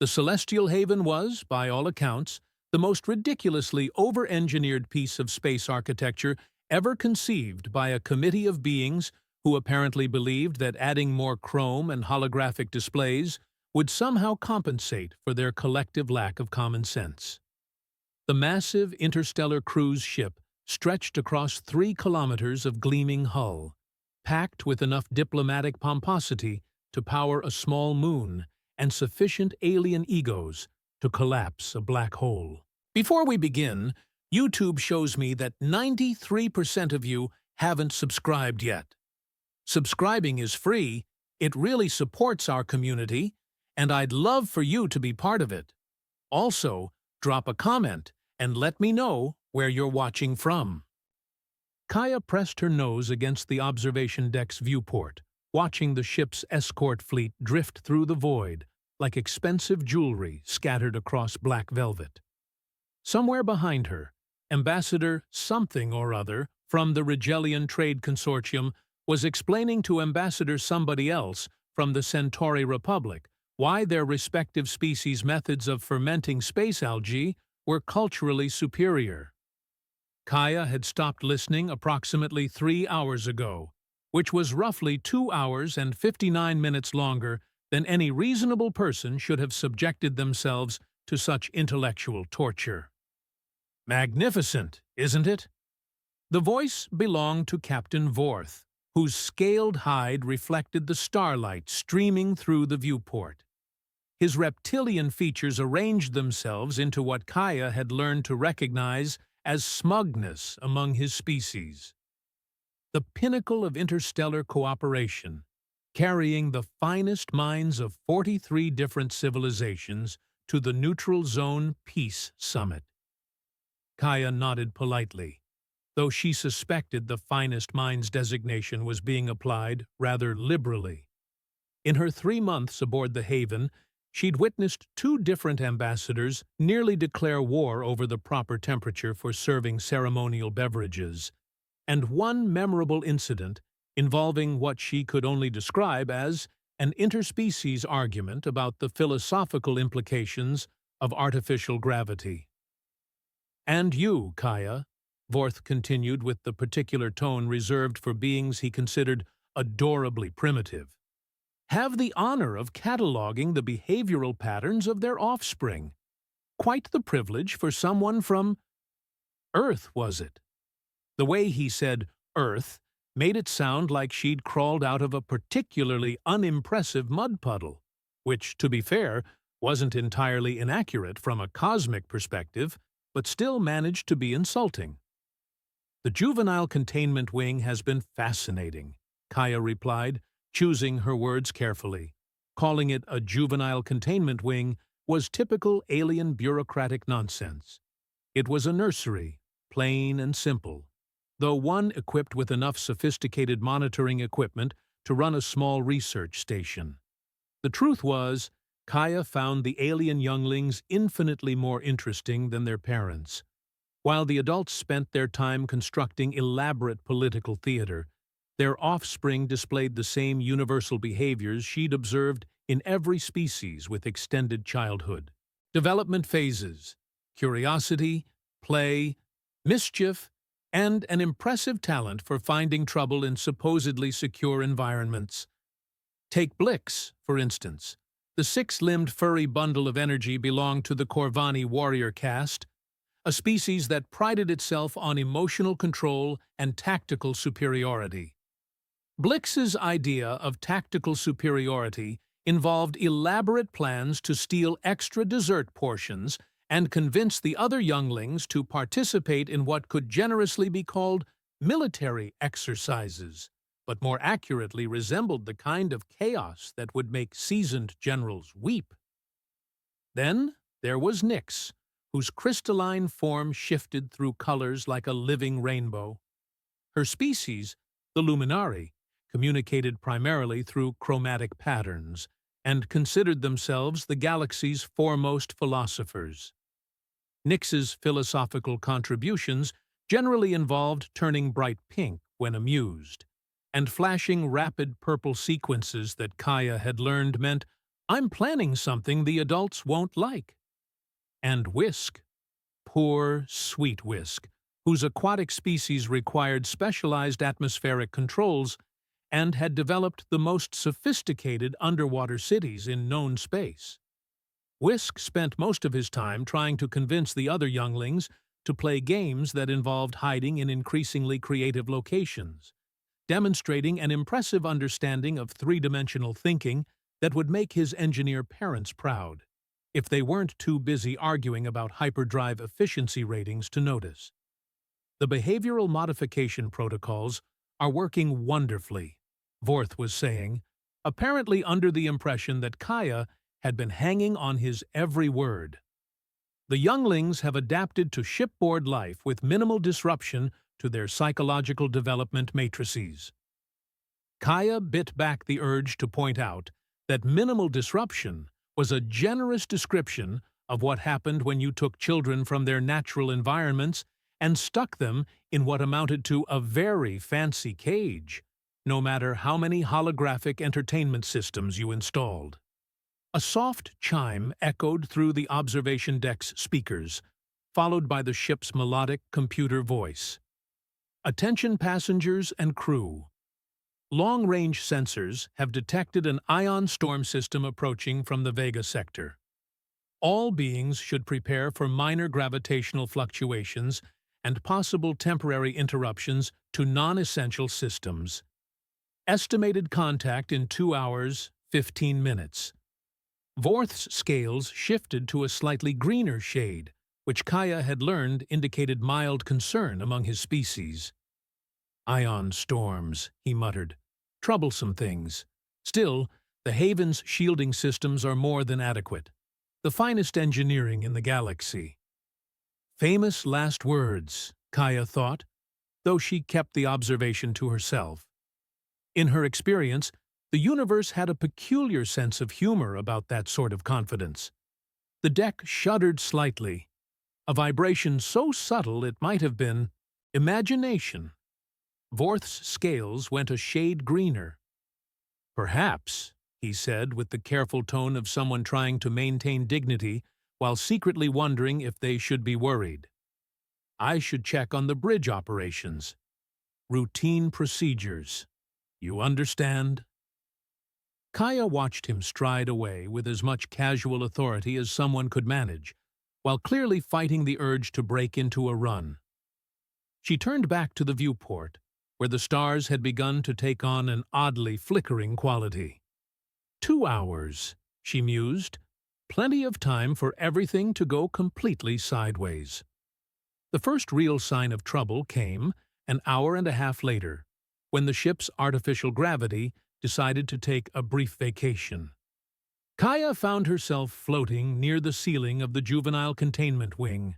The Celestial Haven was, by all accounts, the most ridiculously over-engineered piece of space architecture ever conceived by a committee of beings who apparently believed that adding more chrome and holographic displays would somehow compensate for their collective lack of common sense. The massive interstellar cruise ship stretched across 3 kilometers of gleaming hull, packed with enough diplomatic pomposity to power a small moon and sufficient alien egos to collapse a black hole. Before we begin, YouTube shows me that 93% of you haven't subscribed yet. Subscribing is free, it really supports our community, and I'd love for you to be part of it. Also, drop a comment and let me know where you're watching from. Kaya pressed her nose against the observation deck's viewport, watching the ship's escort fleet drift through the void like expensive jewelry scattered across black velvet. Somewhere behind her, Ambassador something or other from the Rigelian Trade Consortium was explaining to Ambassador somebody else from the Centauri Republic why their respective species' methods of fermenting space algae were culturally superior. Kaya had stopped listening approximately 3 hours ago, which was roughly 2 hours and 59 minutes longer than any reasonable person should have subjected themselves to such intellectual torture. Magnificent, isn't it? The voice belonged to Captain Vorth, whose scaled hide reflected the starlight streaming through the viewport. His reptilian features arranged themselves into what Kaya had learned to recognize as smugness among his species. The pinnacle of interstellar cooperation, carrying the finest minds of 43 different civilizations to the Neutral Zone Peace Summit. Kaya nodded politely, though she suspected the finest minds designation was being applied rather liberally. In her 3 months aboard the Haven, she'd witnessed 2 different ambassadors nearly declare war over the proper temperature for serving ceremonial beverages, and one memorable incident involving what she could only describe as an interspecies argument about the philosophical implications of artificial gravity. "And you, Kaya," Vorth continued with the particular tone reserved for beings he considered adorably primitive, "have the honor of cataloging the behavioral patterns of their offspring. Quite the privilege for someone from Earth, was it?" The way he said Earth made it sound like she'd crawled out of a particularly unimpressive mud puddle, which, to be fair, wasn't entirely inaccurate from a cosmic perspective, but still managed to be insulting. "The juvenile containment wing has been fascinating," Kaya replied, choosing her words carefully. Calling it a juvenile containment wing was typical alien bureaucratic nonsense. It was a nursery, plain and simple, though one equipped with enough sophisticated monitoring equipment to run a small research station. The truth was, Kaya found the alien younglings infinitely more interesting than their parents. While the adults spent their time constructing elaborate political theater, their offspring displayed the same universal behaviors she'd observed in every species with extended childhood. Development phases: curiosity, play, mischief, and an impressive talent for finding trouble in supposedly secure environments. Take Blix, for instance. The 6-limbed furry bundle of energy belonged to the Corvani warrior caste, a species that prided itself on emotional control and tactical superiority. Blix's idea of tactical superiority involved elaborate plans to steal extra dessert portions and convince the other younglings to participate in what could generously be called military exercises, but more accurately resembled the kind of chaos that would make seasoned generals weep. Then there was Nyx, whose crystalline form shifted through colors like a living rainbow. Her species, the Luminari, communicated primarily through chromatic patterns and considered themselves the galaxy's foremost philosophers. Nyx's philosophical contributions generally involved turning bright pink when amused, and flashing rapid purple sequences that Kaya had learned meant I'm planning something the adults won't like. And Whisk, poor, sweet Whisk, whose aquatic species required specialized atmospheric controls and had developed the most sophisticated underwater cities in known space. Whisk spent most of his time trying to convince the other younglings to play games that involved hiding in increasingly creative locations, demonstrating an impressive understanding of three-dimensional thinking that would make his engineer parents proud, if they weren't too busy arguing about hyperdrive efficiency ratings to notice. The behavioral modification protocols are working wonderfully, Vorth was saying, apparently under the impression that Kaya had been hanging on his every word. The younglings have adapted to shipboard life with minimal disruption to their psychological development matrices. Kaya bit back the urge to point out that minimal disruption was a generous description of what happened when you took children from their natural environments and stuck them in what amounted to a very fancy cage, no matter how many holographic entertainment systems you installed. A soft chime echoed through the observation deck's speakers, followed by the ship's melodic computer voice. Attention passengers and crew. Long-range sensors have detected an ion storm system approaching from the Vega sector. All beings should prepare for minor gravitational fluctuations and possible temporary interruptions to non-essential systems. Estimated contact in 2 hours, 15 minutes. Vorth's scales shifted to a slightly greener shade, which Kaya had learned indicated mild concern among his species. Ion storms, he muttered. Troublesome things. Still, the Haven's shielding systems are more than adequate. The finest engineering in the galaxy. Famous last words, Kaya thought, though she kept the observation to herself. In her experience, the universe had a peculiar sense of humor about that sort of confidence. The deck shuddered slightly, a vibration so subtle it might have been imagination. Vorth's scales went a shade greener. Perhaps, he said with the careful tone of someone trying to maintain dignity while secretly wondering if they should be worried. I should check on the bridge operations. Routine procedures. You understand? Kaya watched him stride away with as much casual authority as someone could manage, while clearly fighting the urge to break into a run. She turned back to the viewport, where the stars had begun to take on an oddly flickering quality. 2 hours, she mused, plenty of time for everything to go completely sideways. The first real sign of trouble came an hour and a half later, when the ship's artificial gravity decided to take a brief vacation. Kaya found herself floating near the ceiling of the juvenile containment wing,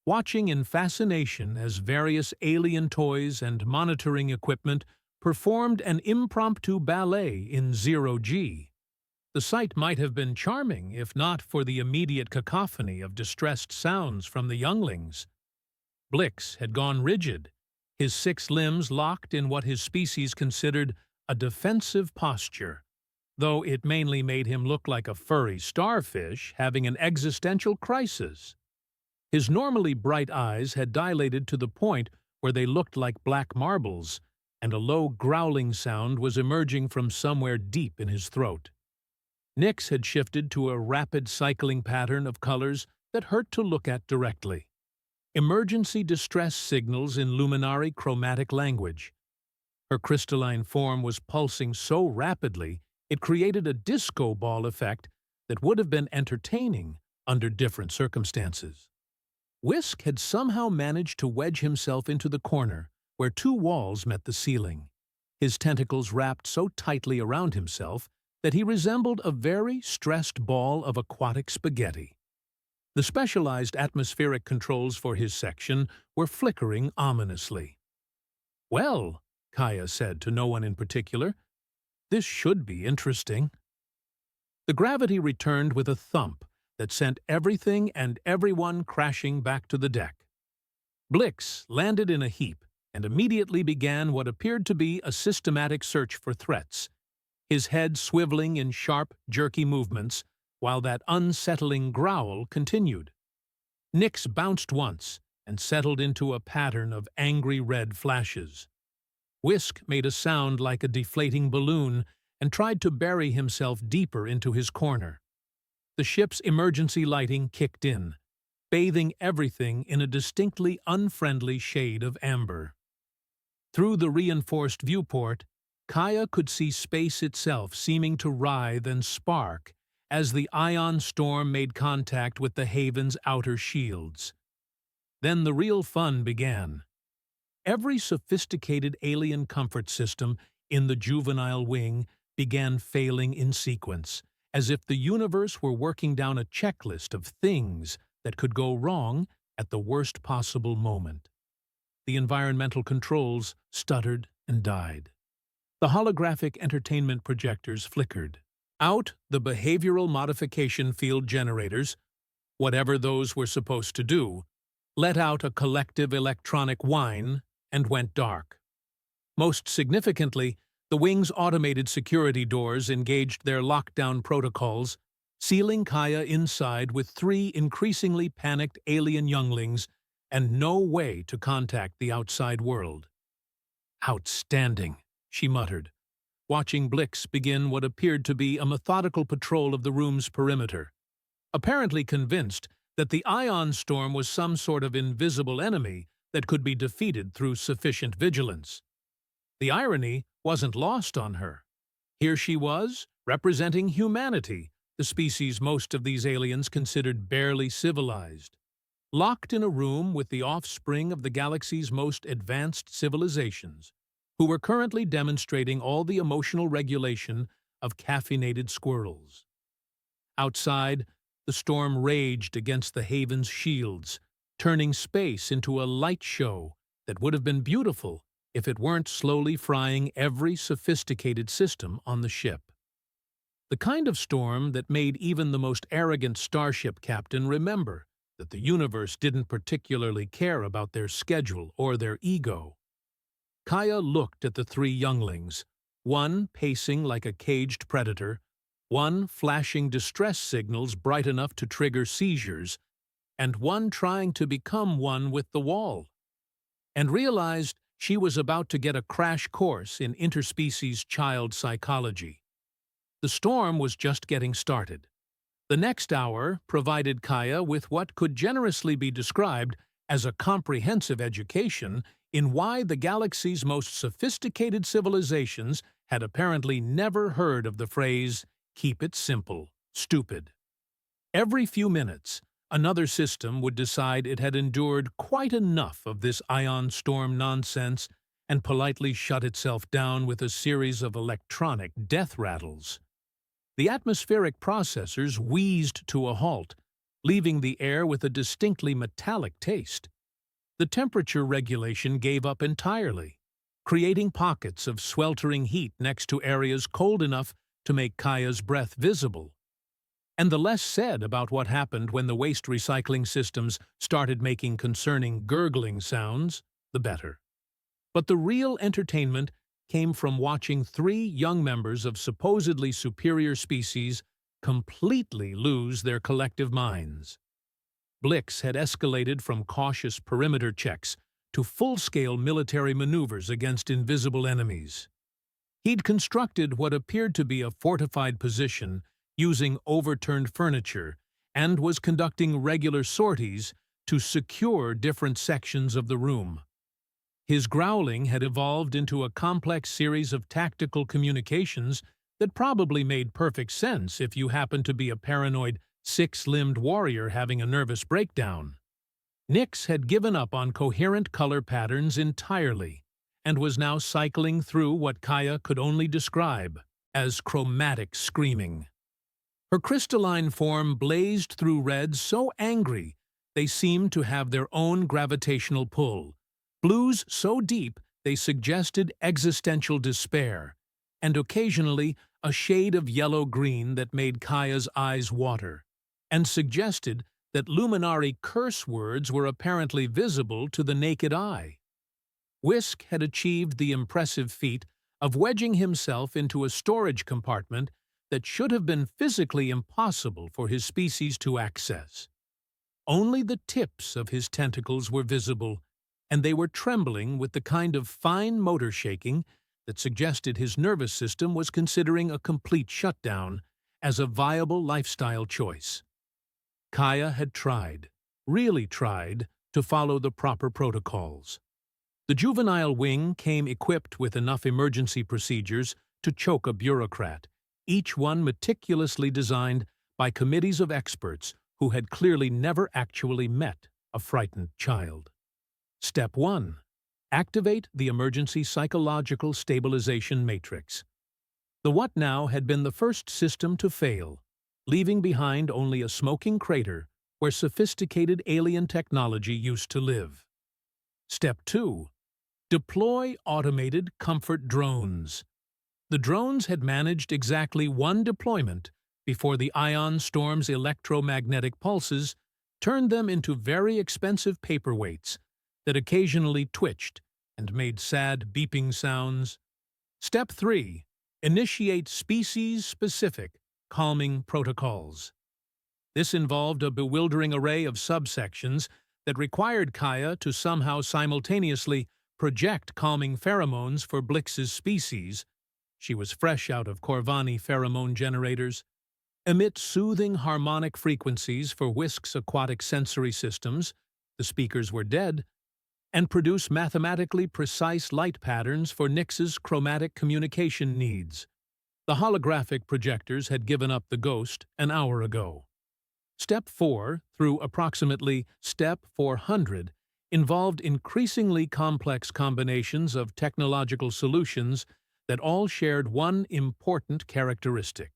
watching in fascination as various alien toys and monitoring equipment performed an impromptu ballet in zero-G. The sight might have been charming if not for the immediate cacophony of distressed sounds from the younglings. Blix had gone rigid, his 6 limbs locked in what his species considered a defensive posture, though it mainly made him look like a furry starfish having an existential crisis. His normally bright eyes had dilated to the point where they looked like black marbles, and a low growling sound was emerging from somewhere deep in his throat. Nyx had shifted to a rapid cycling pattern of colors that hurt to look at directly. Emergency distress signals in luminary chromatic language. Her crystalline form was pulsing so rapidly it created a disco ball effect that would have been entertaining under different circumstances. Whisk had somehow managed to wedge himself into the corner where 2 walls met the ceiling, his tentacles wrapped so tightly around himself that he resembled a very stressed ball of aquatic spaghetti. The specialized atmospheric controls for his section were flickering ominously. "Well," Kaya said to no one in particular, "this should be interesting." The gravity returned with a thump that sent everything and everyone crashing back to the deck. Blix landed in a heap and immediately began what appeared to be a systematic search for threats, his head swiveling in sharp, jerky movements, while that unsettling growl continued. Nyx bounced once and settled into a pattern of angry red flashes. Whisk made a sound like a deflating balloon and tried to bury himself deeper into his corner. The ship's emergency lighting kicked in, bathing everything in a distinctly unfriendly shade of amber. Through the reinforced viewport, Kaya could see space itself seeming to writhe and spark as the ion storm made contact with the haven's outer shields. Then the real fun began. Every sophisticated alien comfort system in the juvenile wing began failing in sequence, as if the universe were working down a checklist of things that could go wrong at the worst possible moment. The environmental controls stuttered and died. The holographic entertainment projectors flickered. Out the behavioral modification field generators, whatever those were supposed to do, let out a collective electronic whine and went dark. Most significantly, the wing's automated security doors engaged their lockdown protocols, sealing Kaya inside with 3 increasingly panicked alien younglings and no way to contact the outside world. "Outstanding," she muttered, watching Blix begin what appeared to be a methodical patrol of the room's perimeter. Apparently convinced that the ion storm was some sort of invisible enemy that could be defeated through sufficient vigilance. The irony wasn't lost on her. Here she was, representing humanity, the species most of these aliens considered barely civilized, locked in a room with the offspring of the galaxy's most advanced civilizations, who were currently demonstrating all the emotional regulation of caffeinated squirrels. Outside, the storm raged against the haven's shields, turning space into a light show that would have been beautiful if it weren't slowly frying every sophisticated system on the ship. The kind of storm that made even the most arrogant starship captain remember that the universe didn't particularly care about their schedule or their ego. Kaya looked at the 3 younglings, one pacing like a caged predator, one flashing distress signals bright enough to trigger seizures, and one trying to become one with the wall, and realized she was about to get a crash course in interspecies child psychology. The storm was just getting started. The next hour provided Kaya with what could generously be described as a comprehensive education in why the galaxy's most sophisticated civilizations had apparently never heard of the phrase, "keep it simple, stupid." Every few minutes, another system would decide it had endured quite enough of this ion storm nonsense and politely shut itself down with a series of electronic death rattles. The atmospheric processors wheezed to a halt, leaving the air with a distinctly metallic taste. The temperature regulation gave up entirely, creating pockets of sweltering heat next to areas cold enough to make Kaya's breath visible. And the less said about what happened when the waste recycling systems started making concerning gurgling sounds, the better. But the real entertainment came from watching 3 young members of supposedly superior species completely lose their collective minds. Blix had escalated from cautious perimeter checks to full-scale military maneuvers against invisible enemies. He'd constructed what appeared to be a fortified position using overturned furniture and was conducting regular sorties to secure different sections of the room. His growling had evolved into a complex series of tactical communications that probably made perfect sense if you happened to be a paranoid, 6-limbed warrior having a nervous breakdown. Nyx had given up on coherent color patterns entirely and was now cycling through what Kaya could only describe as chromatic screaming. Her crystalline form blazed through reds so angry they seemed to have their own gravitational pull, blues so deep they suggested existential despair, and occasionally a shade of yellow-green that made Kaya's eyes water, and suggested that luminary curse words were apparently visible to the naked eye. Whisk had achieved the impressive feat of wedging himself into a storage compartment that should have been physically impossible for his species to access. Only the tips of his tentacles were visible, and they were trembling with the kind of fine motor shaking that suggested his nervous system was considering a complete shutdown as a viable lifestyle choice. Kaya had tried, really tried, to follow the proper protocols. The juvenile wing came equipped with enough emergency procedures to choke a bureaucrat, each one meticulously designed by committees of experts who had clearly never actually met a frightened child. Step 1. Activate the emergency psychological stabilization matrix. The What Now had been the first system to fail, leaving behind only a smoking crater where sophisticated alien technology used to live. Step 2. Deploy automated comfort drones. The drones had managed exactly one deployment before the ion storm's electromagnetic pulses turned them into very expensive paperweights that occasionally twitched and made sad beeping sounds. Step 3. Initiate species-specific calming protocols. This involved a bewildering array of subsections that required Kaya to somehow simultaneously project calming pheromones for Blix's species — she was fresh out of Corvani pheromone generators — emit soothing harmonic frequencies for Whisk's aquatic sensory systems — the speakers were dead — and produce mathematically precise light patterns for Nix's chromatic communication needs. The holographic projectors had given up the ghost an hour ago. Step 4, through approximately Step 400, involved increasingly complex combinations of technological solutions that all shared one important characteristic.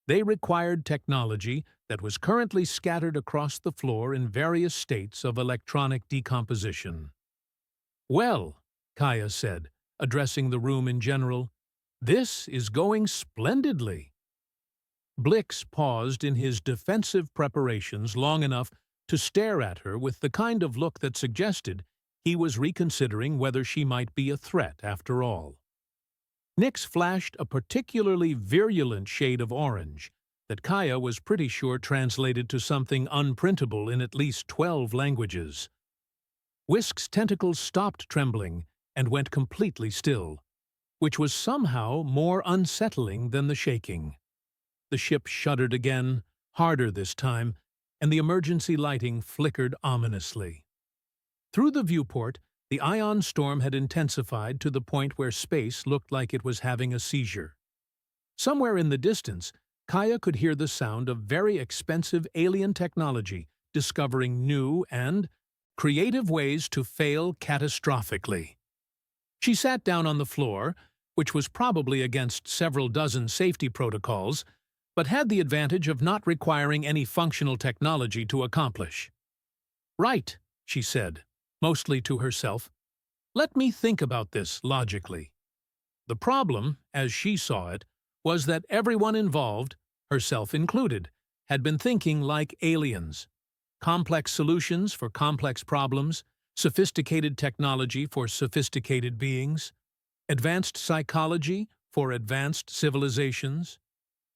They required technology that was currently scattered across the floor in various states of electronic decomposition. "Well," Kaya said, addressing the room in general, "this is going splendidly." Blix paused in his defensive preparations long enough to stare at her with the kind of look that suggested he was reconsidering whether she might be a threat after all. Nix flashed a particularly virulent shade of orange that Kaya was pretty sure translated to something unprintable in at least 12 languages. Whisk's tentacles stopped trembling and went completely still, which was somehow more unsettling than the shaking. The ship shuddered again, harder this time, and the emergency lighting flickered ominously. Through the viewport, the ion storm had intensified to the point where space looked like it was having a seizure. Somewhere in the distance, Kaya could hear the sound of very expensive alien technology discovering new and creative ways to fail catastrophically. She sat down on the floor, which was probably against several dozen safety protocols, but had the advantage of not requiring any functional technology to accomplish. "Right," she said, mostly to herself. "Let me think about this logically." The problem, as she saw it, was that everyone involved, herself included, had been thinking like aliens. Complex solutions for complex problems, sophisticated technology for sophisticated beings, advanced psychology for advanced civilizations.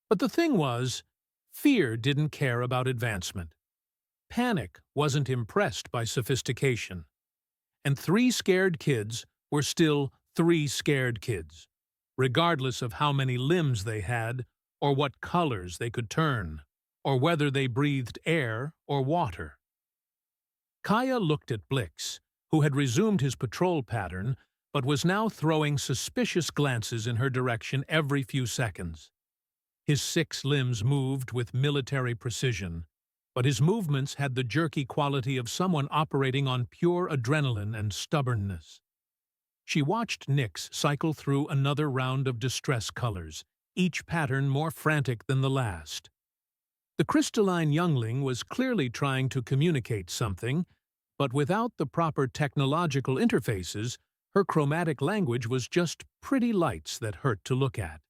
But the thing was, fear didn't care about advancement. Panic wasn't impressed by sophistication. And 3 scared kids were still 3 scared kids, regardless of how many limbs they had, or what colors they could turn, or whether they breathed air or water. Kaya looked at Blix, who had resumed his patrol pattern but was now throwing suspicious glances in her direction every few seconds. His 6 limbs moved with military precision, but his movements had the jerky quality of someone operating on pure adrenaline and stubbornness. She watched Nix cycle through another round of distress colors, each pattern more frantic than the last. The crystalline youngling was clearly trying to communicate something, but without the proper technological interfaces, her chromatic language was just pretty lights that hurt to look at.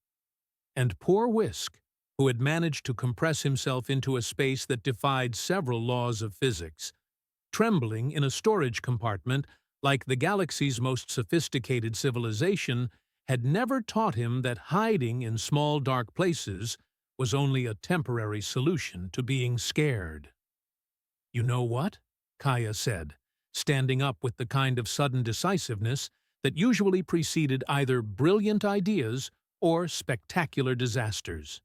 And poor Whisk, who had managed to compress himself into a space that defied several laws of physics, trembling in a storage compartment like the galaxy's most sophisticated civilization, had never taught him that hiding in small dark places was only a temporary solution to being scared. "You know what?" Kaya said, standing up with the kind of sudden decisiveness that usually preceded either brilliant ideas or spectacular disasters.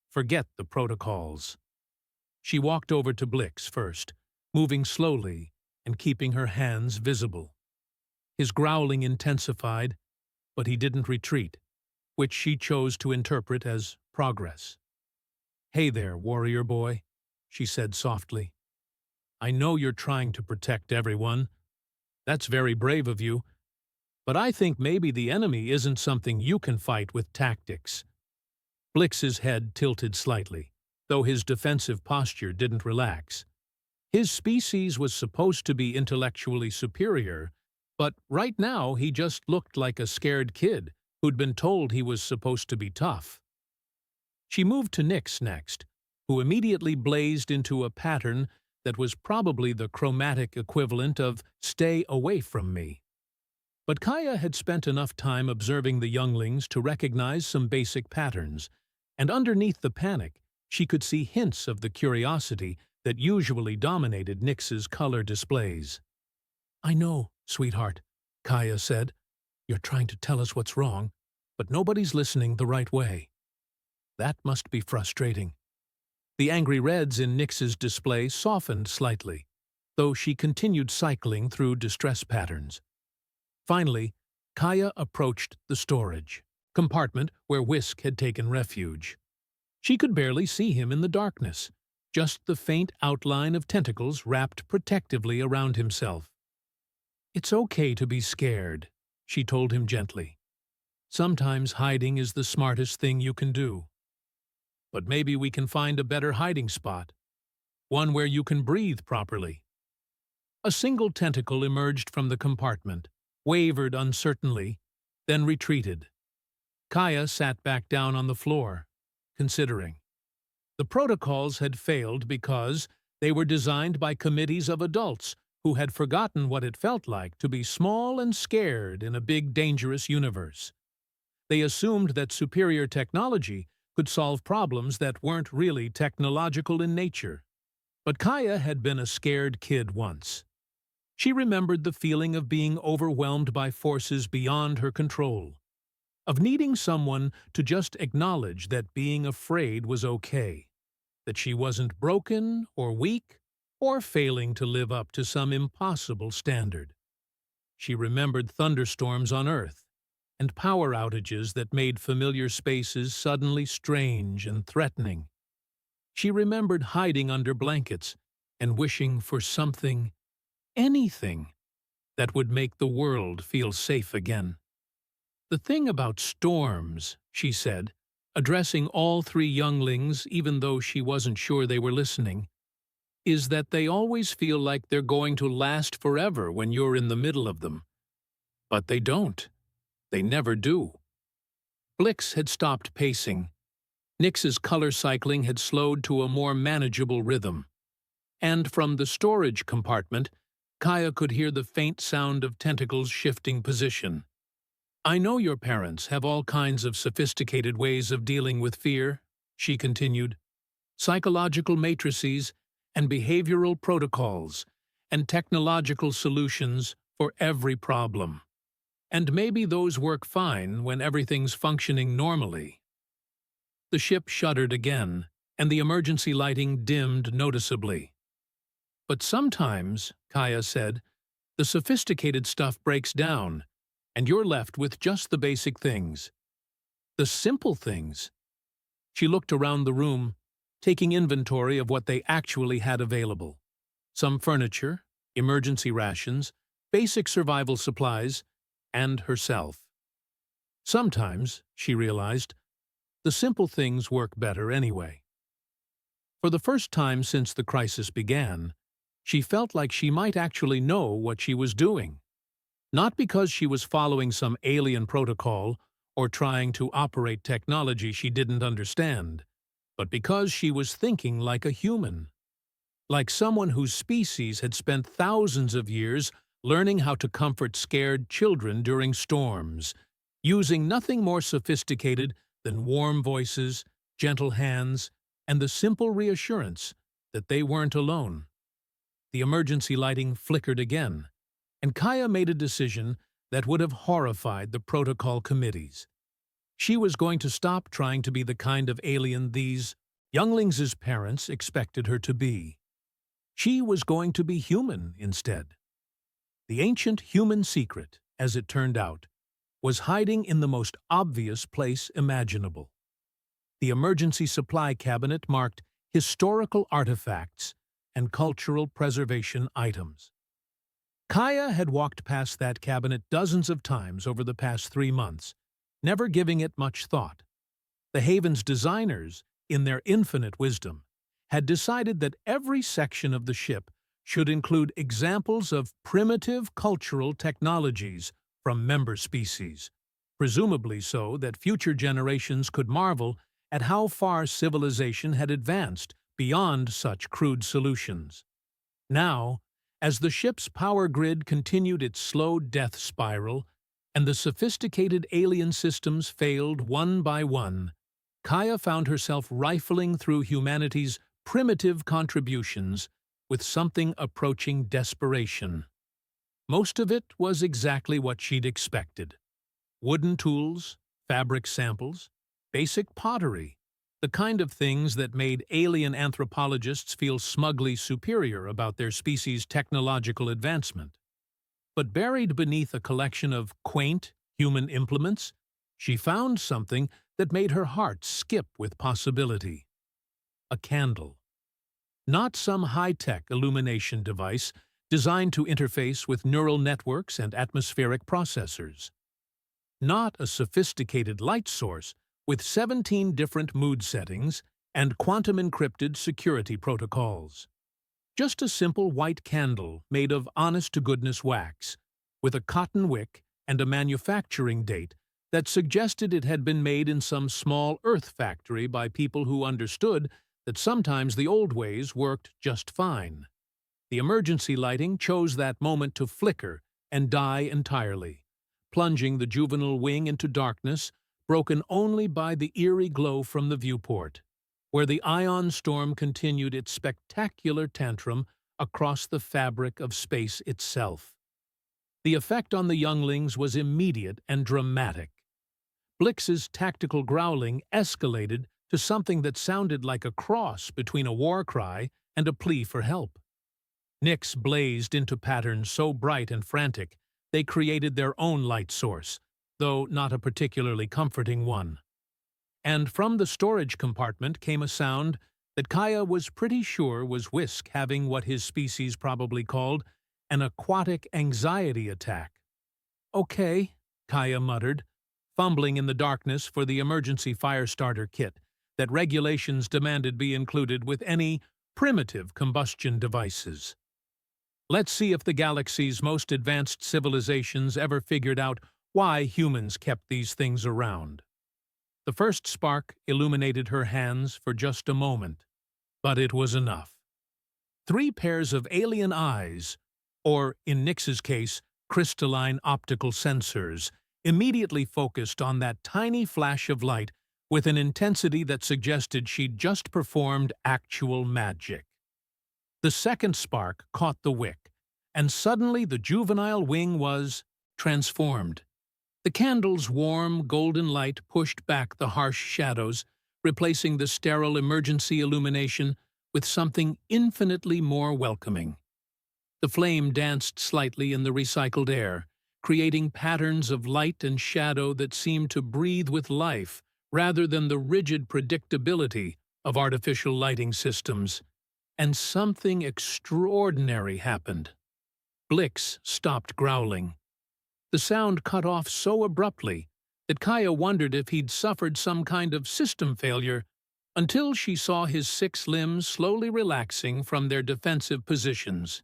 "Forget the protocols." She walked over to Blix first, moving slowly and keeping her hands visible. His growling intensified, but he didn't retreat, which she chose to interpret as progress. "Hey there, warrior boy," she said softly. "I know you're trying to protect everyone. That's very brave of you. But I think maybe the enemy isn't something you can fight with tactics." Blix's head tilted slightly, though his defensive posture didn't relax. His species was supposed to be intellectually superior, but right now he just looked like a scared kid who'd been told he was supposed to be tough. She moved to Nyx next, who immediately blazed into a pattern that was probably the chromatic equivalent of "stay away from me." But Kaya had spent enough time observing the younglings to recognize some basic patterns, and underneath the panic, she could see hints of the curiosity that usually dominated Nyx's color displays. "I know, sweetheart," Kaya said. "You're trying to tell us what's wrong, but nobody's listening the right way." That must be frustrating. The angry reds in Nyx's display softened slightly, though she continued cycling through distress patterns. Finally, Kaya approached the storage compartment where Whisk had taken refuge. She could barely see him in the darkness, just the faint outline of tentacles wrapped protectively around himself. "It's okay to be scared," she told him gently. "Sometimes hiding is the smartest thing you can do. But maybe we can find a better hiding spot, one where you can breathe properly." A single tentacle emerged from the compartment, wavered uncertainly, then retreated. Kaya sat back down on the floor, considering. The protocols had failed because they were designed by committees of adults who had forgotten what it felt like to be small and scared in a big, dangerous universe. They assumed that superior technology could solve problems that weren't really technological in nature. But Kaya had been a scared kid once. She remembered the feeling of being overwhelmed by forces beyond her control, of needing someone to just acknowledge that being afraid was okay, that she wasn't broken or weak or failing to live up to some impossible standard. She remembered thunderstorms on Earth and power outages that made familiar spaces suddenly strange and threatening. She remembered hiding under blankets and wishing for something, anything, that would make the world feel safe again. "The thing about storms," she said, addressing all three younglings even though she wasn't sure they were listening, "is that they always feel like they're going to last forever when you're in the middle of them. But they don't. They never do." Blix had stopped pacing. Nyx's color cycling had slowed to a more manageable rhythm. And from the storage compartment, Kaya could hear the faint sound of tentacles shifting position. "I know your parents have all kinds of sophisticated ways of dealing with fear," she continued. "Psychological matrices and behavioral protocols and technological solutions for every problem. And maybe those work fine when everything's functioning normally." The ship shuddered again, and the emergency lighting dimmed noticeably. "But sometimes," Kaya said, "the sophisticated stuff breaks down, and you're left with just the basic things. The simple things." She looked around the room, taking inventory of what they actually had available. Some furniture, emergency rations, basic survival supplies, and herself. Sometimes, she realized, the simple things work better anyway. For the first time since the crisis began, she felt like she might actually know what she was doing. Not because she was following some alien protocol or trying to operate technology she didn't understand, but because she was thinking like a human. Like someone whose species had spent thousands of years learning how to comfort scared children during storms, using nothing more sophisticated than warm voices, gentle hands, and the simple reassurance that they weren't alone. The emergency lighting flickered again, and Kaya made a decision that would have horrified the protocol committees. She was going to stop trying to be the kind of alien these younglings' parents expected her to be. She was going to be human instead. The ancient human secret, as it turned out, was hiding in the most obvious place imaginable. The emergency supply cabinet marked historical artifacts and cultural preservation items. Kaya had walked past that cabinet dozens of times over the past 3 months, never giving it much thought. The Haven's designers, in their infinite wisdom, had decided that every section of the ship should include examples of primitive cultural technologies from member species, presumably so that future generations could marvel at how far civilization had advanced beyond such crude solutions. Now, as the ship's power grid continued its slow death spiral and the sophisticated alien systems failed one by one, Kaya found herself rifling through humanity's primitive contributions with something approaching desperation. Most of it was exactly what she'd expected. Wooden tools, fabric samples, basic pottery, the kind of things that made alien anthropologists feel smugly superior about their species' technological advancement. But buried beneath a collection of quaint human implements, she found something that made her heart skip with possibility. A candle. Not some high-tech illumination device designed to interface with neural networks and atmospheric processors. Not a sophisticated light source with 17 different mood settings and quantum-encrypted security protocols. Just a simple white candle made of honest-to-goodness wax, with a cotton wick and a manufacturing date that suggested it had been made in some small Earth factory by people who understood that sometimes the old ways worked just fine. The emergency lighting chose that moment to flicker and die entirely, plunging the juvenile wing into darkness, broken only by the eerie glow from the viewport, where the ion storm continued its spectacular tantrum across the fabric of space itself. The effect on the younglings was immediate and dramatic. Blix's tactical growling escalated to something that sounded like a cross between a war cry and a plea for help. Nyx blazed into patterns so bright and frantic they created their own light source, though not a particularly comforting one. And from the storage compartment came a sound that Kaya was pretty sure was Whisk having what his species probably called an aquatic anxiety attack. "Okay," Kaya muttered, fumbling in the darkness for the emergency fire starter kit that regulations demanded be included with any primitive combustion devices. Let's see if the galaxy's most advanced civilizations ever figured out why humans kept these things around. The first spark illuminated her hands for just a moment, but it was enough. 3 pairs of alien eyes, or in Nyx's case, crystalline optical sensors, immediately focused on that tiny flash of light with an intensity that suggested she'd just performed actual magic. The second spark caught the wick, and suddenly the juvenile wing was transformed. The candle's warm, golden light pushed back the harsh shadows, replacing the sterile emergency illumination with something infinitely more welcoming. The flame danced slightly in the recycled air, creating patterns of light and shadow that seemed to breathe with life rather than the rigid predictability of artificial lighting systems. And something extraordinary happened. Blix stopped growling. The sound cut off so abruptly that Kaya wondered if he'd suffered some kind of system failure until she saw his 6 limbs slowly relaxing from their defensive positions.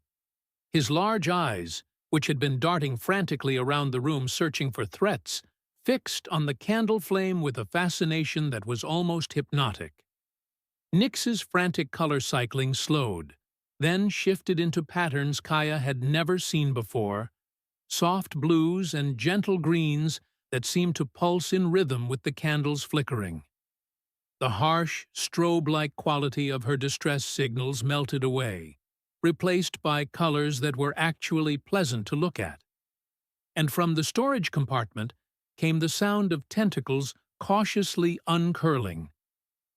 His large eyes, which had been darting frantically around the room searching for threats, fixed on the candle flame with a fascination that was almost hypnotic. Nyx's frantic color cycling slowed, then shifted into patterns Kaya had never seen before, soft blues and gentle greens that seemed to pulse in rhythm with the candle's flickering. The harsh, strobe-like quality of her distress signals melted away, replaced by colors that were actually pleasant to look at. And from the storage compartment came the sound of tentacles cautiously uncurling,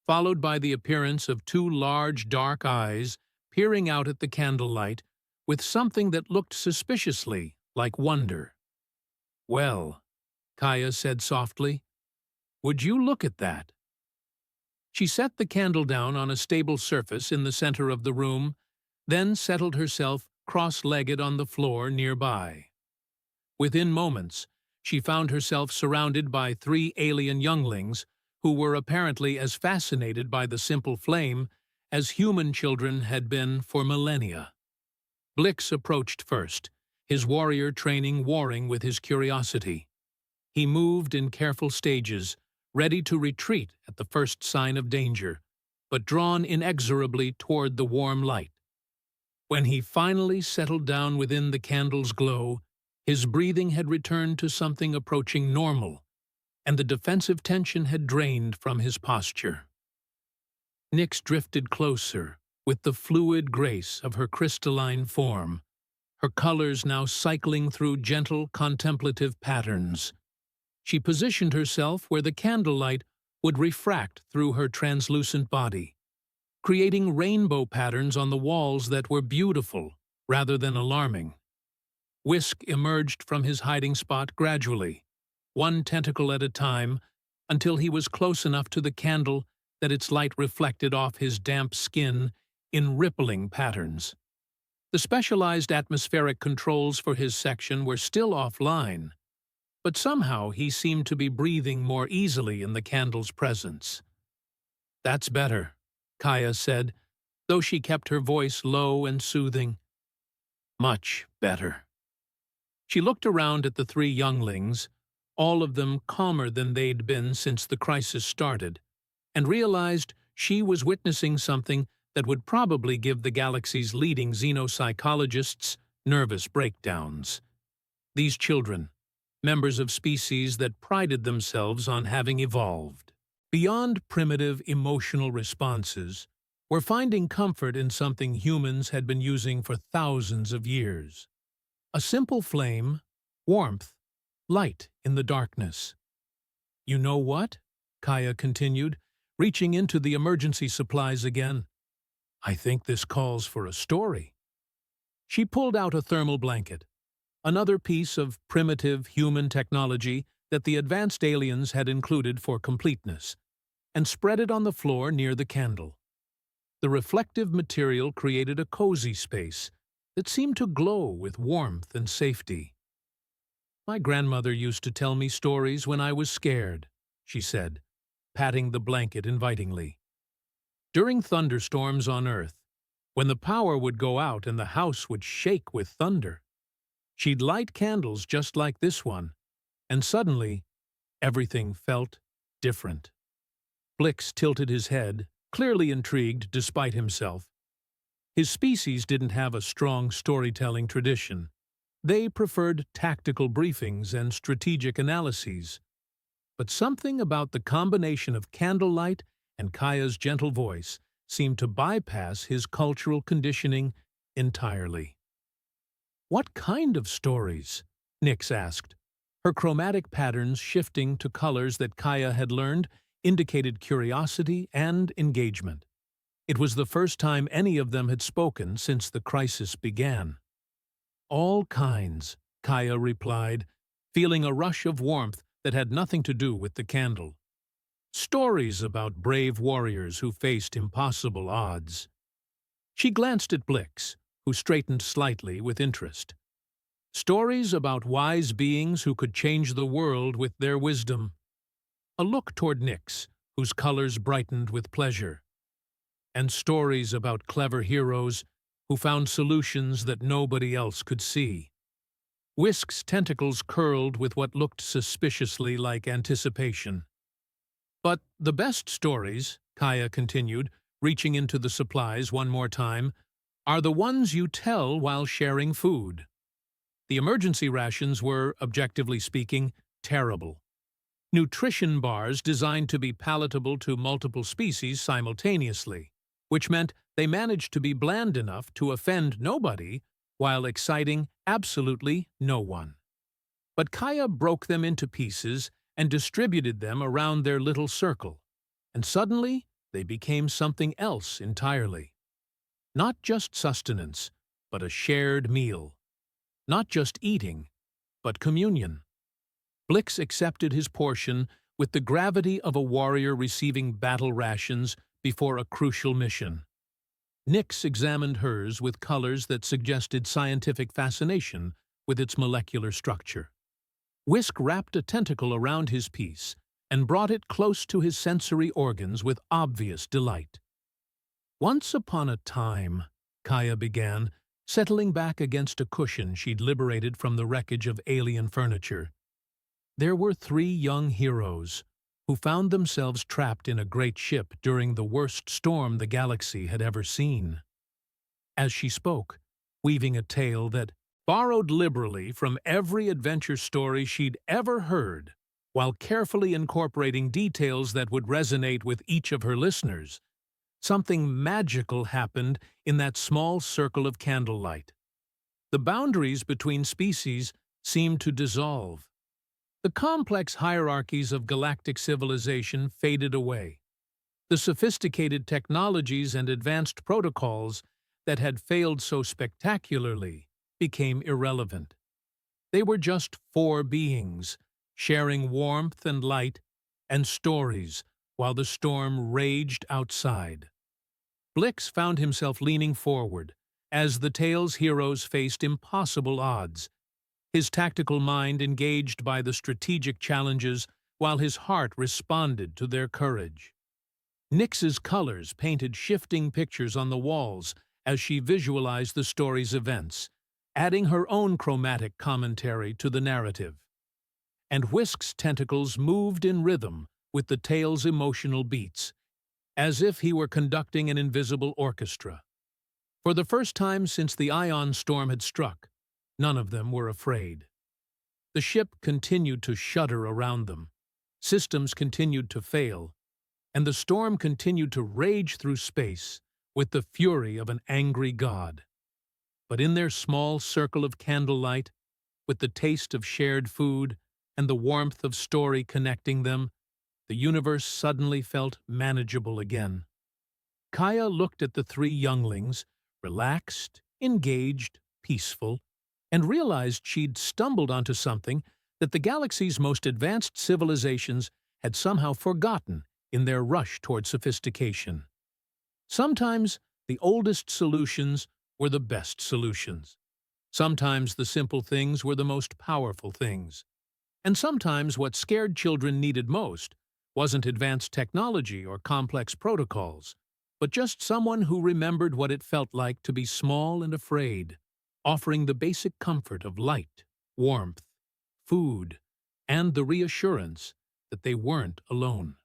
followed by the appearance of two large dark eyes peering out at the candlelight with something that looked suspiciously like wonder. "Well," Kaya said softly, "would you look at that?" She set the candle down on a stable surface in the center of the room, then settled herself cross-legged on the floor nearby. Within moments, she found herself surrounded by three alien younglings who were apparently as fascinated by the simple flame as human children had been for millennia. Blix approached first, his warrior training warring with his curiosity. He moved in careful stages, ready to retreat at the first sign of danger, but drawn inexorably toward the warm light. When he finally settled down within the candle's glow, his breathing had returned to something approaching normal, and the defensive tension had drained from his posture. Nyx drifted closer, with the fluid grace of her crystalline form, her colors now cycling through gentle, contemplative patterns. She positioned herself where the candlelight would refract through her translucent body, creating rainbow patterns on the walls that were beautiful rather than alarming. Whisk emerged from his hiding spot gradually, one tentacle at a time, until he was close enough to the candle that its light reflected off his damp skin in rippling patterns. The specialized atmospheric controls for his section were still offline, but somehow he seemed to be breathing more easily in the candle's presence. "That's better," Kaya said, though she kept her voice low and soothing. "Much better." She looked around at the three younglings, all of them calmer than they'd been since the crisis started, and realized she was witnessing something that would probably give the galaxy's leading xenopsychologists nervous breakdowns. These children, members of species that prided themselves on having evolved beyond primitive emotional responses, were finding comfort in something humans had been using for thousands of years. A simple flame, warmth, light in the darkness. "You know what?" Kaya continued, reaching into the emergency supplies again. "I think this calls for a story." She pulled out a thermal blanket, another piece of primitive human technology that the advanced aliens had included for completeness, and spread it on the floor near the candle. The reflective material created a cozy space that seemed to glow with warmth and safety. "My grandmother used to tell me stories when I was scared," she said, patting the blanket invitingly. "During thunderstorms on Earth, when the power would go out and the house would shake with thunder, she'd light candles just like this one, and suddenly everything felt different." Blix tilted his head, clearly intrigued despite himself. His species didn't have a strong storytelling tradition. They preferred tactical briefings and strategic analyses. But something about the combination of candlelight and Kaya's gentle voice seemed to bypass his cultural conditioning entirely. "What kind of stories?" Nyx asked. Her chromatic patterns shifting to colors that Kaya had learned indicated curiosity and engagement. It was the first time any of them had spoken since the crisis began. "All kinds," Kaya replied, feeling a rush of warmth that had nothing to do with the candle. "Stories about brave warriors who faced impossible odds." She glanced at Blix, who straightened slightly with interest. "Stories about wise beings who could change the world with their wisdom." A look toward Nyx, whose colors brightened with pleasure. "And stories about clever heroes who found solutions that nobody else could see." Whisk's tentacles curled with what looked suspiciously like anticipation. "But the best stories," Kaya continued, reaching into the supplies one more time, "are the ones you tell while sharing food." The emergency rations were, objectively speaking, terrible. nutrition bars designed to be palatable to multiple species simultaneously, which meant they managed to be bland enough to offend nobody while exciting absolutely no one. But Kaya broke them into pieces and distributed them around their little circle, and suddenly they became something else entirely. Not just sustenance, but a shared meal. Not just eating, but communion. Blix accepted his portion with the gravity of a warrior receiving battle rations before a crucial mission. Nyx examined hers with colors that suggested scientific fascination with its molecular structure. Whisk wrapped a tentacle around his piece and brought it close to his sensory organs with obvious delight. "Once upon a time," Kaya began, settling back against a cushion she'd liberated from the wreckage of alien furniture, "there were 3 young heroes who found themselves trapped in a great ship during the worst storm the galaxy had ever seen." As she spoke, weaving a tale that borrowed liberally from every adventure story she'd ever heard, while carefully incorporating details that would resonate with each of her listeners, something magical happened in that small circle of candlelight. The boundaries between species seemed to dissolve. The complex hierarchies of galactic civilization faded away. The sophisticated technologies and advanced protocols that had failed so spectacularly became irrelevant. They were just 4 beings, sharing warmth and light and stories while the storm raged outside. Blix found himself leaning forward as the tale's heroes faced impossible odds, his tactical mind engaged by the strategic challenges while his heart responded to their courage. Nyx's colors painted shifting pictures on the walls as she visualized the story's events, adding her own chromatic commentary to the narrative. And Whisk's tentacles moved in rhythm with the tale's emotional beats, as if he were conducting an invisible orchestra. For the first time since the ion storm had struck, none of them were afraid. The ship continued to shudder around them, systems continued to fail, and the storm continued to rage through space with the fury of an angry god. But in their small circle of candlelight, with the taste of shared food and the warmth of story connecting them, the universe suddenly felt manageable again. Kaya looked at the 3 younglings, relaxed, engaged, peaceful, and realized she'd stumbled onto something that the galaxy's most advanced civilizations had somehow forgotten in their rush toward sophistication. Sometimes the oldest solutions were the best solutions. Sometimes the simple things were the most powerful things. And sometimes what scared children needed most wasn't advanced technology or complex protocols, but just someone who remembered what it felt like to be small and afraid, offering the basic comfort of light, warmth, food, and the reassurance that they weren't alone.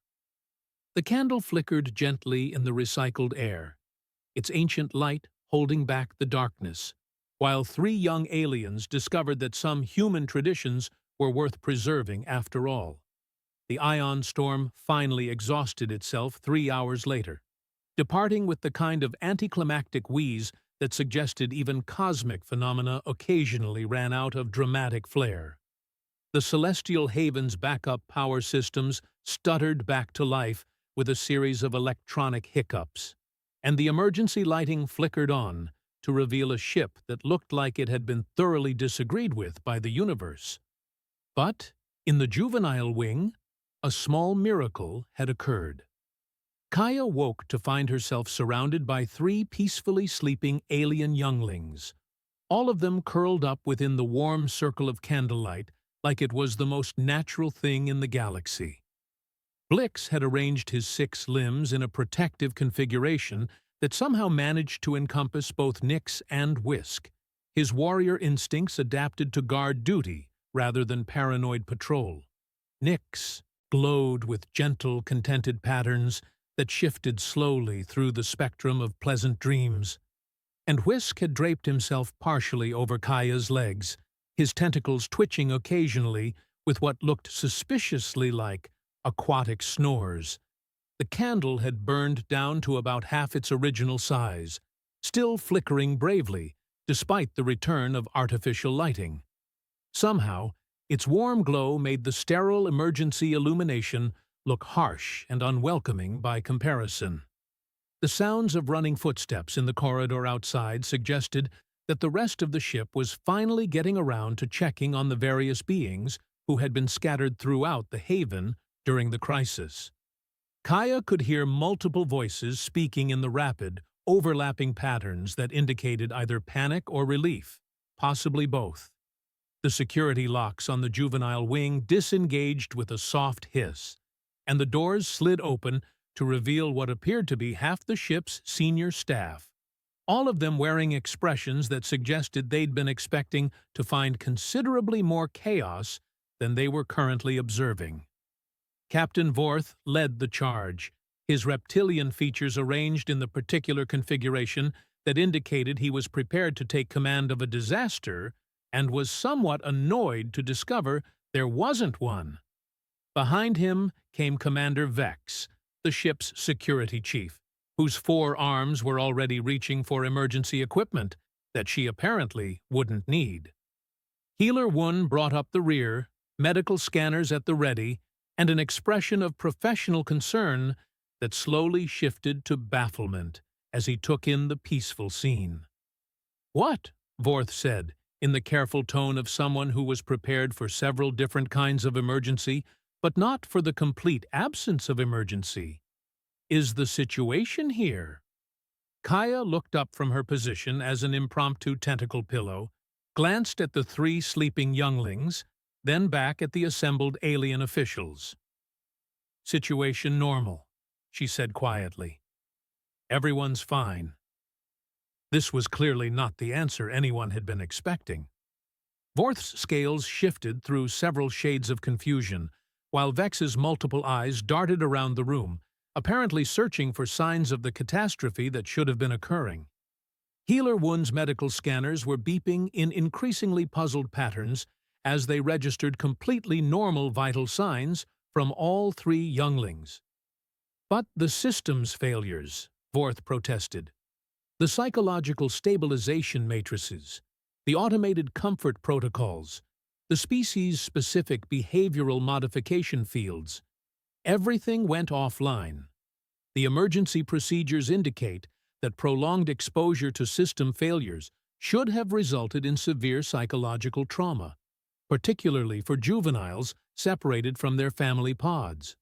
The candle flickered gently in the recycled air, its ancient light holding back the darkness, while 3 young aliens discovered that some human traditions were worth preserving after all. The ion storm finally exhausted itself 3 hours later, departing with the kind of anticlimactic wheeze that suggested even cosmic phenomena occasionally ran out of dramatic flair. The Celestial Haven's backup power systems stuttered back to life with a series of electronic hiccups, and the emergency lighting flickered on to reveal a ship that looked like it had been thoroughly disagreed with by the universe. But, in the juvenile wing, a small miracle had occurred. Kaya woke to find herself surrounded by 3 peacefully sleeping alien younglings, all of them curled up within the warm circle of candlelight like it was the most natural thing in the galaxy. Blix had arranged his 6 limbs in a protective configuration that somehow managed to encompass both Nyx and Whisk, his warrior instincts adapted to guard duty rather than paranoid patrol. Nyx glowed with gentle, contented patterns that shifted slowly through the spectrum of pleasant dreams, and Whisk had draped himself partially over Kaya's legs, his tentacles twitching occasionally with what looked suspiciously like aquatic snores. The candle had burned down to about half its original size, still flickering bravely, despite the return of artificial lighting. Somehow, its warm glow made the sterile emergency illumination look harsh and unwelcoming by comparison. The sounds of running footsteps in the corridor outside suggested that the rest of the ship was finally getting around to checking on the various beings who had been scattered throughout the haven during the crisis. Kaya could hear multiple voices speaking in the rapid, overlapping patterns that indicated either panic or relief, possibly both. The security locks on the juvenile wing disengaged with a soft hiss, and the doors slid open to reveal what appeared to be half the ship's senior staff, all of them wearing expressions that suggested they'd been expecting to find considerably more chaos than they were currently observing. Captain Vorth led the charge, his reptilian features arranged in the particular configuration that indicated he was prepared to take command of a disaster and was somewhat annoyed to discover there wasn't one. Behind him came Commander Vex, the ship's security chief, whose 4 arms were already reaching for emergency equipment that she apparently wouldn't need. Healer Wun brought up the rear, medical scanners at the ready, and an expression of professional concern that slowly shifted to bafflement as he took in the peaceful scene. "What?" Vorth said, in the careful tone of someone who was prepared for several different kinds of emergency, but not for the complete absence of emergency. "Is the situation here?" Kaya looked up from her position as an impromptu tentacle pillow, glanced at the 3 sleeping younglings, then back at the assembled alien officials. "Situation normal," she said quietly. "Everyone's fine." This was clearly not the answer anyone had been expecting. Vorth's scales shifted through several shades of confusion, while Vex's multiple eyes darted around the room, apparently searching for signs of the catastrophe that should have been occurring. Healer Wun's medical scanners were beeping in increasingly puzzled patterns as they registered completely normal vital signs from all 3 younglings. "But the system's failures," Vorth protested. "The psychological stabilization matrices, the automated comfort protocols, the species-specific behavioral modification fields, everything went offline. The emergency procedures indicate that prolonged exposure to system failures should have resulted in severe psychological trauma, particularly for juveniles separated from their family pods."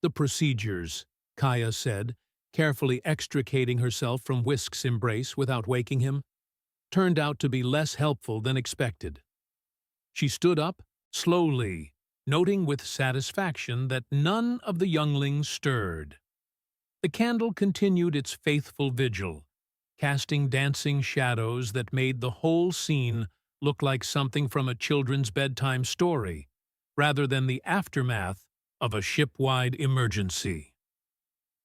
"The procedures," Kaya said, carefully extricating herself from Whisk's embrace without waking him, "turned out to be less helpful than expected." She stood up, slowly, noting with satisfaction that none of the younglings stirred. The candle continued its faithful vigil, casting dancing shadows that made the whole scene look like something from a children's bedtime story, rather than the aftermath of a ship-wide emergency.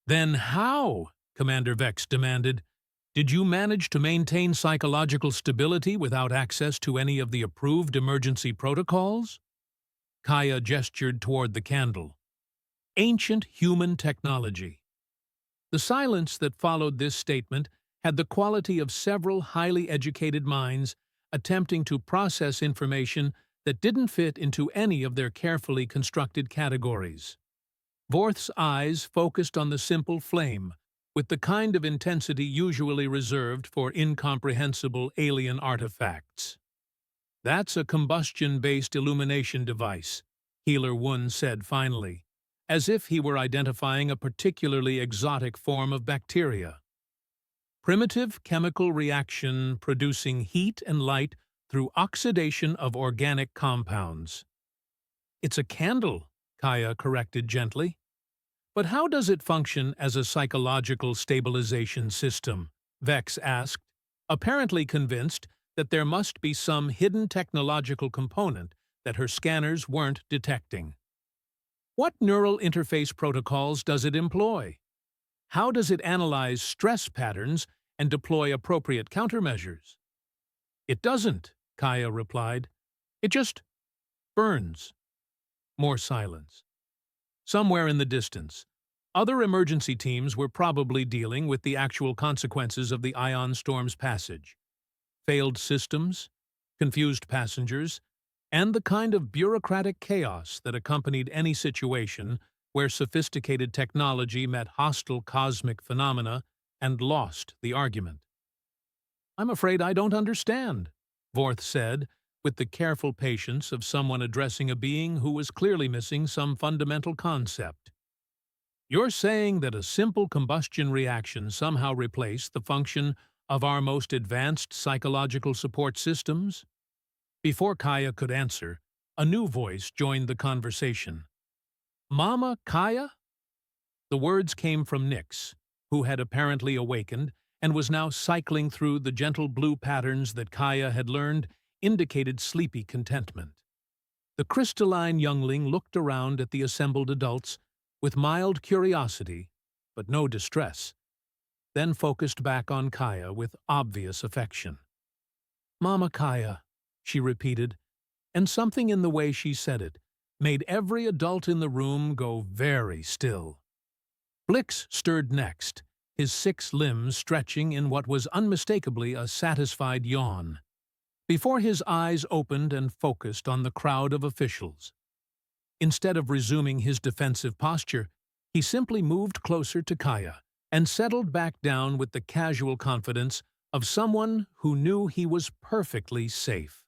"Then how," Commander Vex demanded, "did you manage to maintain psychological stability without access to any of the approved emergency protocols?" Kaya gestured toward the candle. "Ancient human technology." The silence that followed this statement had the quality of several highly educated minds attempting to process information that didn't fit into any of their carefully constructed categories. Vorth's eyes focused on the simple flame, with the kind of intensity usually reserved for incomprehensible alien artifacts. "That's a combustion-based illumination device," Healer Wun said finally, as if he were identifying a particularly exotic form of bacteria. "Primitive chemical reaction producing heat and light through oxidation of organic compounds." "It's a candle," Kaya corrected gently. "But how does it function as a psychological stabilization system?" Vex asked, apparently convinced that there must be some hidden technological component that her scanners weren't detecting. "What neural interface protocols does it employ? How does it analyze stress patterns and deploy appropriate countermeasures?" "It doesn't," Kaya replied. "It just Burns. More silence. Somewhere in the distance, other emergency teams were probably dealing with the actual consequences of the ion storm's passage. Failed systems, confused passengers, and the kind of bureaucratic chaos that accompanied any situation where sophisticated technology met hostile cosmic phenomena and lost the argument. "I'm afraid I don't understand," Vorth said, with the careful patience of someone addressing a being who was clearly missing some fundamental concept. "You're saying that a simple combustion reaction somehow replaced the function of our most advanced psychological support systems?" Before Kaya could answer, a new voice joined the conversation. "Mama, Kaya?" The words came from Nix, who had apparently awakened and was now cycling through the gentle blue patterns that Kaya had learned indicated sleepy contentment. The crystalline youngling looked around at the assembled adults with mild curiosity, but no distress, then focused back on Kaya with obvious affection. "Mama Kaya," she repeated, and something in the way she said it made every adult in the room go very still. Blix stirred next, his 6 limbs stretching in what was unmistakably a satisfied yawn, before his eyes opened and focused on the crowd of officials. Instead of resuming his defensive posture, he simply moved closer to Kaya and settled back down with the casual confidence of someone who knew he was perfectly safe.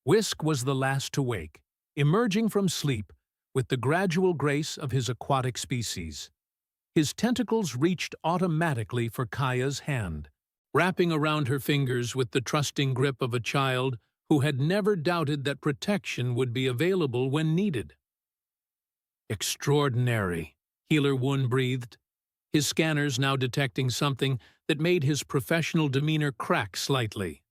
Whisk was the last to wake, emerging from sleep with the gradual grace of his aquatic species. His tentacles reached automatically for Kaya's hand, wrapping around her fingers with the trusting grip of a child who had never doubted that protection would be available when needed. "Extraordinary," Healer Wun breathed, his scanners now detecting something that made his professional demeanor crack slightly.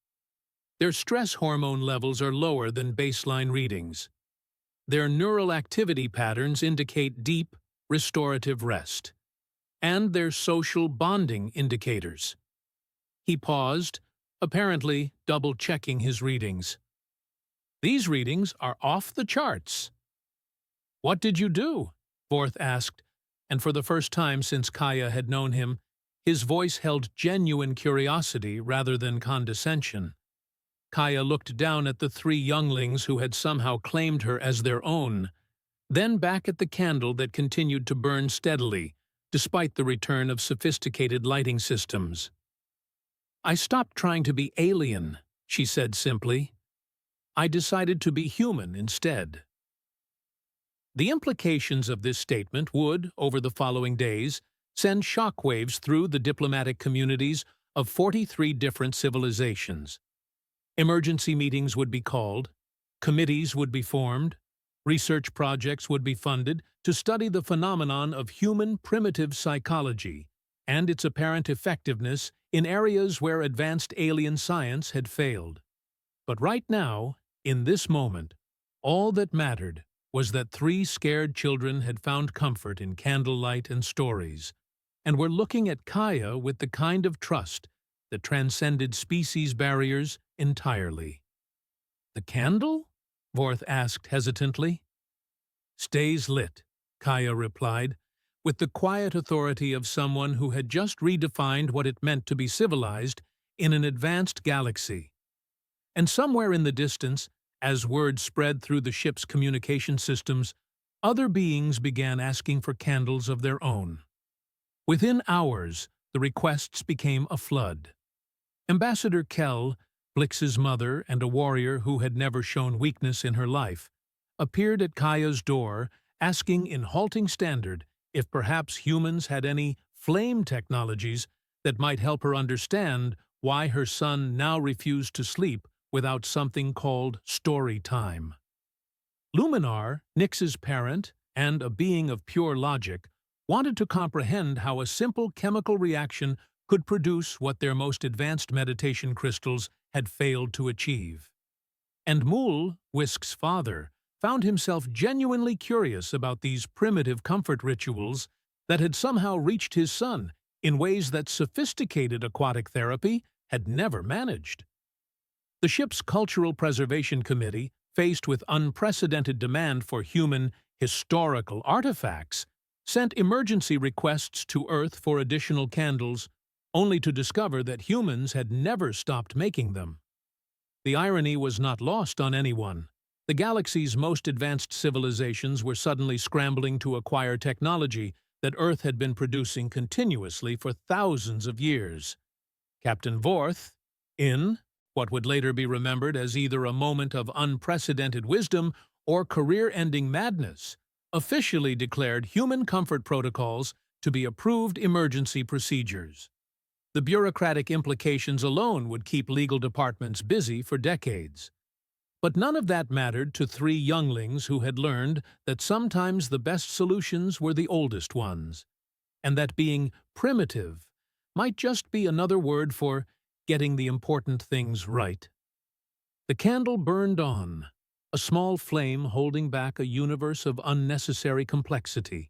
Their stress hormone levels are lower than baseline readings. Their neural activity patterns indicate deep, restorative rest. And their social bonding indicators. He paused, apparently double-checking his readings. "These readings are off the charts." "What did you do?" Vorth asked, and for the first time since Kaya had known him, his voice held genuine curiosity rather than condescension. Kaya looked down at the 3 younglings who had somehow claimed her as their own, then back at the candle that continued to burn steadily, despite the return of sophisticated lighting systems. "I stopped trying to be alien," she said simply. "I decided to be human instead." The implications of this statement would, over the following days, send shockwaves through the diplomatic communities of 43 different civilizations. Emergency meetings would be called, committees would be formed, research projects would be funded to study the phenomenon of human primitive psychology and its apparent effectiveness in areas where advanced alien science had failed. But right now, in this moment, all that mattered was that 3 scared children had found comfort in candlelight and stories, and were looking at Kaya with the kind of trust that transcended species barriers entirely. "The candle?" Vorth asked hesitantly. "Stays lit," Kaya replied, with the quiet authority of someone who had just redefined what it meant to be civilized in an advanced galaxy. And somewhere in the distance, as word spread through the ship's communication systems, other beings began asking for candles of their own. Within hours, the requests became a flood. Ambassador Kell, Blix's mother and a warrior who had never shown weakness in her life, appeared at Kaya's door, asking in halting standard if perhaps humans had any flame technologies that might help her understand why her son now refused to sleep without something called story time. Luminar, Nix's parent, and a being of pure logic, wanted to comprehend how a simple chemical reaction could produce what their most advanced meditation crystals had failed to achieve. And Mool, Whisk's father, found himself genuinely curious about these primitive comfort rituals that had somehow reached his son in ways that sophisticated aquatic therapy had never managed. The ship's Cultural Preservation Committee, faced with unprecedented demand for human historical artifacts, sent emergency requests to Earth for additional candles, only to discover that humans had never stopped making them. The irony was not lost on anyone. The galaxy's most advanced civilizations were suddenly scrambling to acquire technology that Earth had been producing continuously for thousands of years. Captain Vorth, in what would later be remembered as either a moment of unprecedented wisdom or career-ending madness, officially declared human comfort protocols to be approved emergency procedures. The bureaucratic implications alone would keep legal departments busy for decades. But none of that mattered to three younglings who had learned that sometimes the best solutions were the oldest ones, and that being primitive might just be another word for getting the important things right. The candle burned on, a small flame holding back a universe of unnecessary complexity.